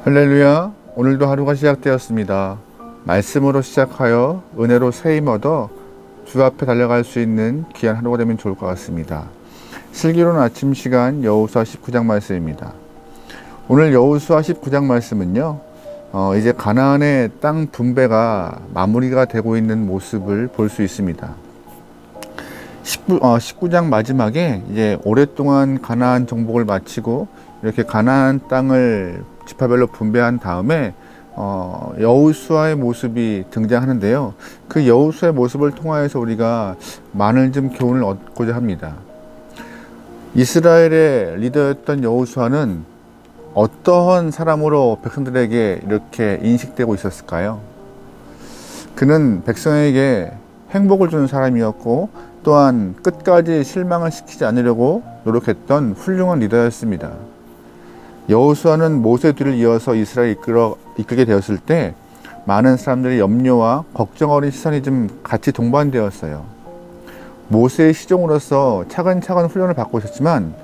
할렐루야. 오늘도 하루가 시작되었습니다. 말씀으로 시작하여 은혜로 세임 얻어 주 앞에 달려갈 수 있는 귀한 하루가 되면 좋을 것 같습니다. 슬기로운 아침 시간 여호수아 19장 말씀입니다. 오늘 여호수아 19장 말씀은요, 이제 가나안의 땅 분배가 마무리가 되고 있는 모습을 볼 수 있습니다. 19장 마지막에 이제 오랫동안 가나안 정복을 마치고 이렇게 가나안 땅을 지파별로 분배한 다음에 여호수아의 모습이 등장하는데요. 그 여호수아의 모습을 통하여서 우리가 많은 좀 교훈을 얻고자 합니다. 이스라엘의 리더였던 여호수아는 어떠한 사람으로 백성들에게 이렇게 인식되고 있었을까요? 그는 백성에게 행복을 주는 사람이었고 또한 끝까지 실망을 시키지 않으려고 노력했던 훌륭한 리더였습니다. 여호수아는 모세 뒤를 이어서 이스라엘을 이끌게 되었을 때 많은 사람들의 염려와 걱정 어린 시선이 좀 같이 동반되었어요. 모세의 시종으로서 차근차근 훈련을 받고 있었지만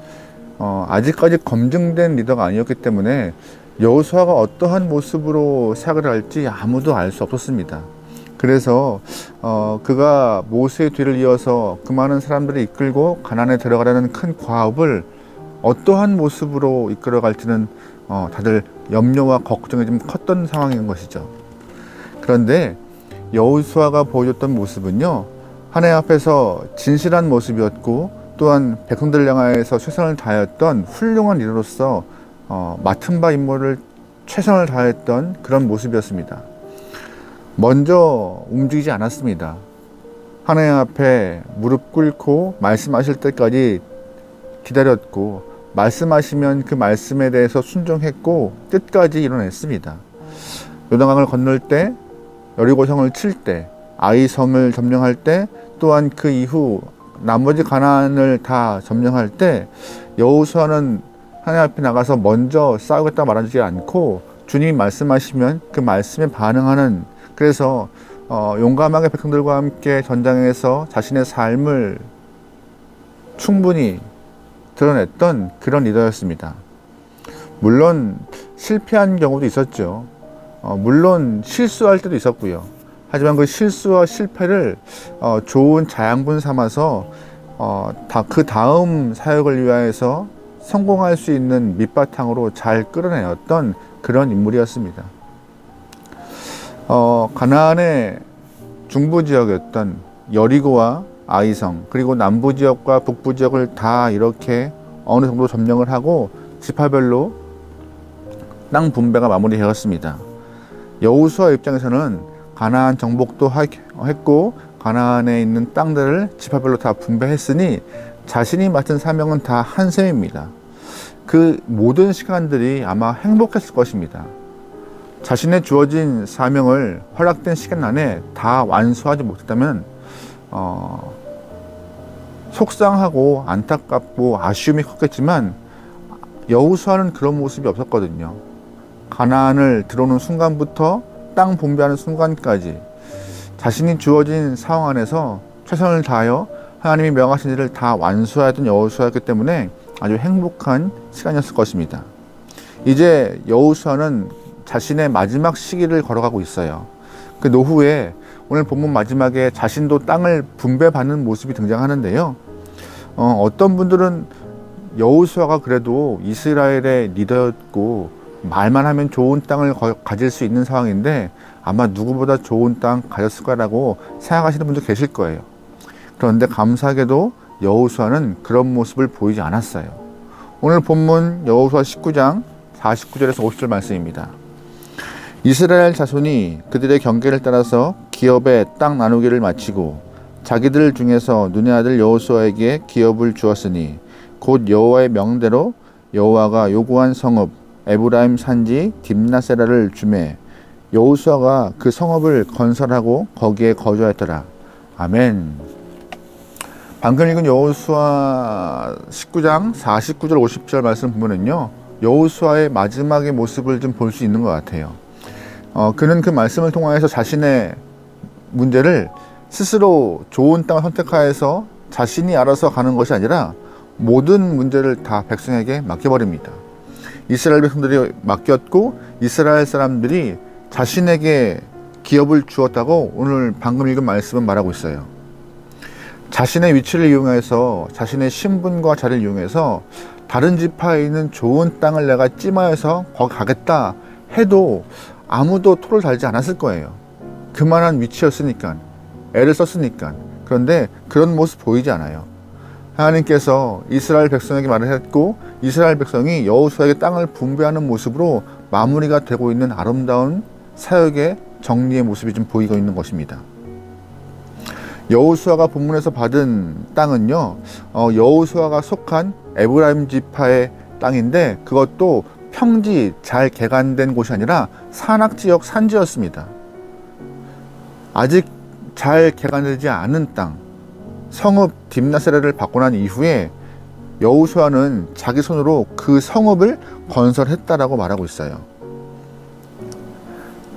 아직까지 검증된 리더가 아니었기 때문에 여호수아가 어떠한 모습으로 사역을 할지 아무도 알 수 없었습니다. 그래서 그가 모세의 뒤를 이어서 그 많은 사람들을 이끌고 가나안에 들어가려는 큰 과업을 어떠한 모습으로 이끌어갈지는 다들 염려와 걱정이 좀 컸던 상황인 것이죠. 그런데 여호수아가 보여줬던 모습은요, 하나님 앞에서 진실한 모습이었고 또한 백성들을 향하여서 최선을 다했던 훌륭한 리더로서 맡은 바 임무를 최선을 다했던 그런 모습이었습니다. 먼저 움직이지 않았습니다. 하나님 앞에 무릎 꿇고 말씀하실 때까지 기다렸고 말씀하시면 그 말씀에 대해서 순종했고 끝까지 이뤄냈습니다. 요단강을 건널 때, 여리고성을 칠 때, 아이성을 점령할 때, 또한 그 이후 나머지 가나안을 다 점령할 때 여호수아는 하나님 앞에 나가서 먼저 싸우겠다 말하지 않고 주님이 말씀하시면 그 말씀에 반응하는, 그래서 용감하게 백성들과 함께 전장에서 자신의 삶을 충분히 드러냈던 그런 리더였습니다. 물론 실패한 경우도 있었죠. 물론 실수할 때도 있었고요. 하지만 그 실수와 실패를 좋은 자양분 삼아서 그 다음 사역을 위하여서 성공할 수 있는 밑바탕으로 잘 끌어내었던 그런 인물이었습니다. 가나안의 중부 지역이었던 여리고와 아이성, 그리고 남부 지역과 북부 지역을 다 이렇게 어느 정도 점령을 하고 지파별로 땅 분배가 마무리되었습니다. 여호수아 입장에서는 가나안 정복도 했고 가나안에 있는 땅들을 지파별로 다 분배했으니 자신이 맡은 사명은 다 한 셈입니다. 그 모든 시간들이 아마 행복했을 것입니다. 자신의 주어진 사명을 허락된 시간 안에 다 완수하지 못했다면 속상하고 안타깝고 아쉬움이 컸겠지만 여호수아는 그런 모습이 없었거든요. 가나안을 들어오는 순간부터 땅 분배하는 순간까지 자신이 주어진 상황 안에서 최선을 다하여 하나님이 명하신 일을 다 완수하였던 여호수아였기 때문에 아주 행복한 시간이었을 것입니다. 이제 여호수아는 자신의 마지막 시기를 걸어가고 있어요. 그 노후에 오늘 본문 마지막에 자신도 땅을 분배받는 모습이 등장하는데요. 어떤 분들은 여호수아가 그래도 이스라엘의 리더였고 말만 하면 좋은 땅을 가질 수 있는 상황인데 아마 누구보다 좋은 땅 가졌을 거라고 생각하시는 분도 계실 거예요. 그런데 감사하게도 여호수아는 그런 모습을 보이지 않았어요. 오늘 본문 여호수아 19장 49절에서 50절 말씀입니다. 이스라엘 자손이 그들의 경계를 따라서 기업의 땅 나누기를 마치고 자기들 중에서 눈의 아들 여호수아에게 기업을 주었으니 곧 여호와의 명대로 여호와가 요구한 성읍 에브라임 산지 딥나세라를 주매 여호수아가 그 성읍을 건설하고 거기에 거주하였더라. 아멘. 방금 읽은 여호수아 19장 49절 50절 말씀 보면은요, 여호수아의 마지막의 모습을 좀 볼 수 있는 것 같아요. 그는 그 말씀을 통하여서 자신의 문제를 스스로 좋은 땅을 선택하여서 자신이 알아서 가는 것이 아니라 모든 문제를 다 백성에게 맡겨버립니다. 이스라엘 백성들이 맡겼고 이스라엘 사람들이 자신에게 기업을 주었다고 오늘 방금 읽은 말씀은 말하고 있어요. 자신의 위치를 이용해서 자신의 신분과 자리를 이용해서 다른 지파에 있는 좋은 땅을 내가 찜하여서 거기 가겠다 해도 아무도 토를 달지 않았을 거예요. 그만한 위치였으니까, 애를 썼으니까. 그런데 그런 모습 보이지 않아요. 하나님께서 이스라엘 백성에게 말을 했고 이스라엘 백성이 여호수아에게 땅을 분배하는 모습으로 마무리가 되고 있는 아름다운 사역의 정리의 모습이 좀 보이고 있는 것입니다. 여호수아가 본문에서 받은 땅은요, 여호수아가 속한 에브라임 지파의 땅인데 그것도 평지 잘 개간된 곳이 아니라 산악지역 산지였습니다. 아직 잘 개간되지 않은 땅, 성읍 딥나세라를 받고 난 이후에 여호수아는 자기 손으로 그 성읍을 건설했다라고 말하고 있어요.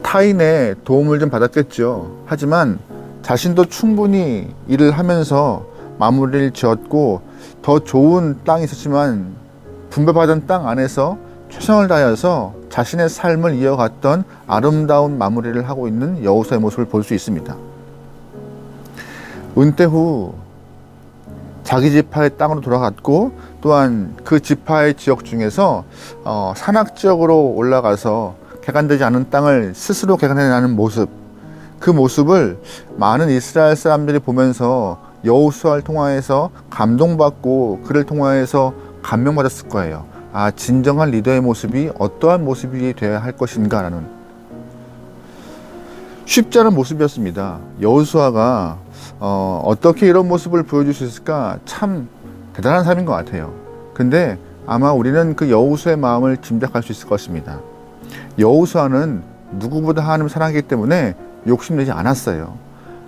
타인의 도움을 좀 받았겠죠. 하지만 자신도 충분히 일을 하면서 마무리를 지었고 더 좋은 땅이 있었지만 분배받은 땅 안에서 최선을 다해서 자신의 삶을 이어갔던 아름다운 마무리를 하고 있는 여호수아의 모습을 볼 수 있습니다. 은퇴 후 자기 지파의 땅으로 돌아갔고 또한 그 지파의 지역 중에서 산악지역으로 올라가서 개간되지 않은 땅을 스스로 개간해내는 모습, 그 모습을 많은 이스라엘 사람들이 보면서 여호수아를 통하여서 감동받고 그를 통하여서 감명받았을 거예요. 아, 진정한 리더의 모습이 어떠한 모습이 되어야 할 것인가라는 쉽지 않은 모습이었습니다. 여호수아가 어떻게 이런 모습을 보여줄 수 있을까? 참 대단한 사람인 것 같아요. 근데 아마 우리는 그 여호수아의 마음을 짐작할 수 있을 것입니다. 여호수아는 누구보다 하나님을 사랑하기 때문에 욕심내지 않았어요.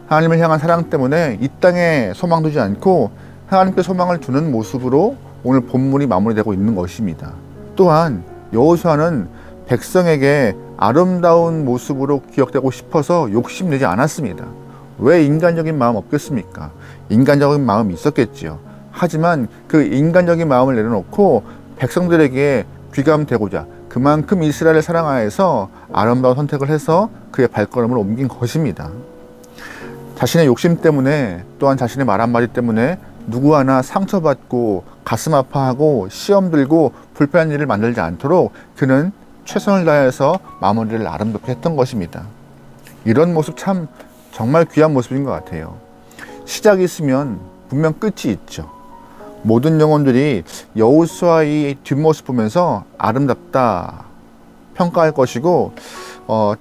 하나님을 향한 사랑 때문에 이 땅에 소망 두지 않고 하나님께 소망을 두는 모습으로 오늘 본문이 마무리되고 있는 것입니다. 또한 여호수아는 백성에게 아름다운 모습으로 기억되고 싶어서 욕심내지 않았습니다. 왜 인간적인 마음 없겠습니까? 인간적인 마음이 있었겠지요. 하지만 그 인간적인 마음을 내려놓고 백성들에게 귀감되고자 그만큼 이스라엘을 사랑하여서 아름다운 선택을 해서 그의 발걸음을 옮긴 것입니다. 자신의 욕심 때문에 또한 자신의 말 한마디 때문에 누구 하나 상처받고 가슴 아파하고 시험 들고 불편한 일을 만들지 않도록 그는 최선을 다해서 마무리를 아름답게 했던 것입니다. 이런 모습 참 정말 귀한 모습인 것 같아요. 시작이 있으면 분명 끝이 있죠. 모든 영혼들이 여호수아의 뒷모습 보면서 아름답다 평가할 것이고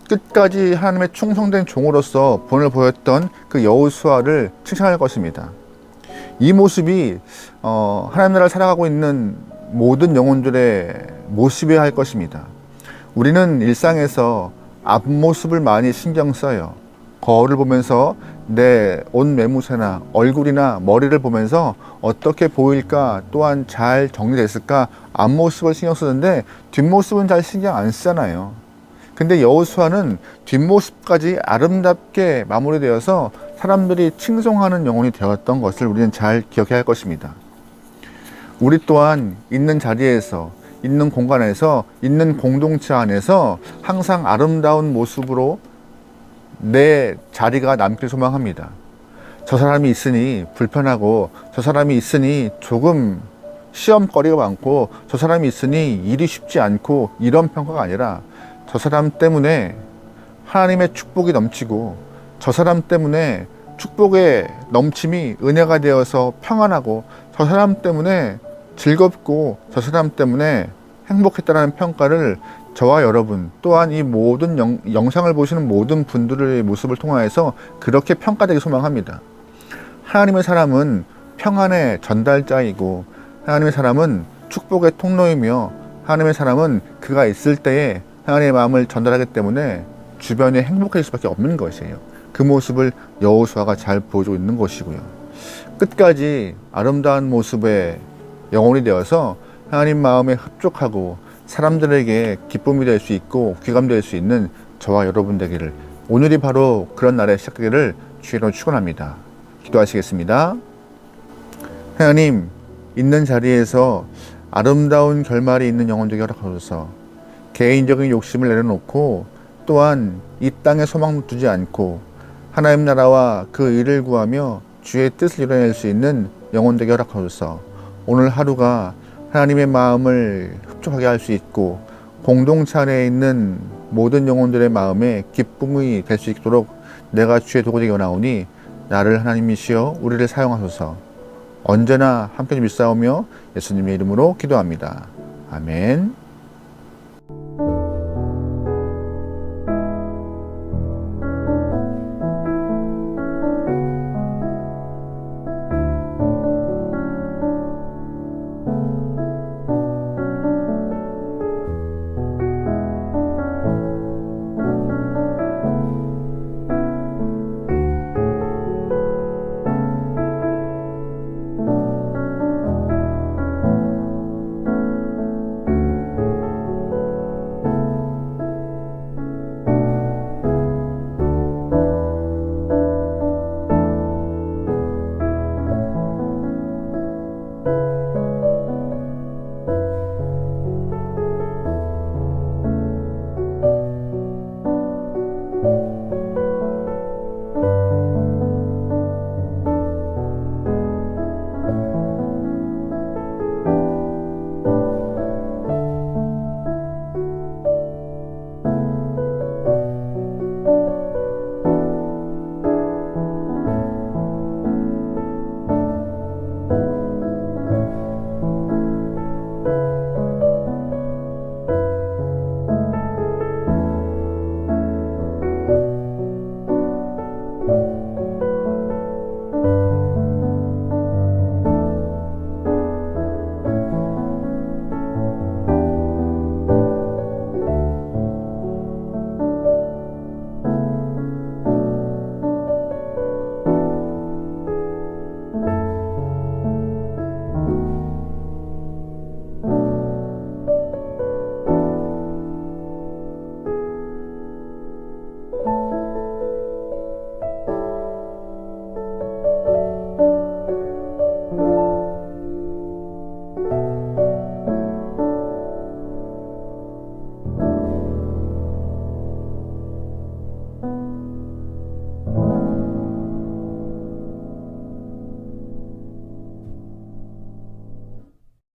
끝까지 하나님의 충성된 종으로서 본을 보였던 그 여호수아를 칭찬할 것입니다. 이 모습이 하나님 나라를 살아가고 있는 모든 영혼들의 모습이어야 할 것입니다. 우리는 일상에서 앞모습을 많이 신경 써요. 거울을 보면서 내 옷 매무새나 얼굴이나 머리를 보면서 어떻게 보일까 또한 잘 정리됐을까 앞모습을 신경 쓰는데 뒷모습은 잘 신경 안 쓰잖아요. 근데 여호수아는 뒷모습까지 아름답게 마무리되어서 사람들이 칭송하는 영혼이 되었던 것을 우리는 잘 기억해야 할 것입니다. 우리 또한 있는 자리에서 있는 공간에서 있는 공동체 안에서 항상 아름다운 모습으로 내 자리가 남길 소망합니다. 저 사람이 있으니 불편하고 저 사람이 있으니 조금 시험거리가 많고 저 사람이 있으니 일이 쉽지 않고 이런 평가가 아니라 저 사람 때문에 하나님의 축복이 넘치고 저 사람 때문에 축복의 넘침이 은혜가 되어서 평안하고 저 사람 때문에 즐겁고 저 사람 때문에 행복했다는 평가를 저와 여러분 또한 이 모든 영상을 보시는 모든 분들의 모습을 통하여서 그렇게 평가되기 소망합니다. 하나님의 사람은 평안의 전달자이고 하나님의 사람은 축복의 통로이며 하나님의 사람은 그가 있을 때에 하나님의 마음을 전달하기 때문에 주변이 행복해질 수밖에 없는 것이에요. 그 모습을 여호수아가 잘 보여주고 있는 것이고요. 끝까지 아름다운 모습의 영혼이 되어서 하나님 마음에 흡족하고 사람들에게 기쁨이 될 수 있고 귀감될 수 있는 저와 여러분 되기를 오늘이 바로 그런 날의 시작되기를 주의로 축원합니다. 기도하시겠습니다. 하나님, 있는 자리에서 아름다운 결말이 있는 영혼 되게 허락하소서. 개인적인 욕심을 내려놓고 또한 이 땅에 소망 두지 않고 하나님 나라와 그 일을 구하며 주의 뜻을 이뤄낼 수 있는 영혼 되게 허락하소서. 오늘 하루가 하나님의 마음을 흡족하게 할 수 있고 공동체 안에 있는 모든 영혼들의 마음에 기쁨이 될 수 있도록 내가 주의 도구 되게 원하오니 나를 하나님이시여 우리를 사용하소서. 언제나 함께 믿사오며 예수님의 이름으로 기도합니다. 아멘.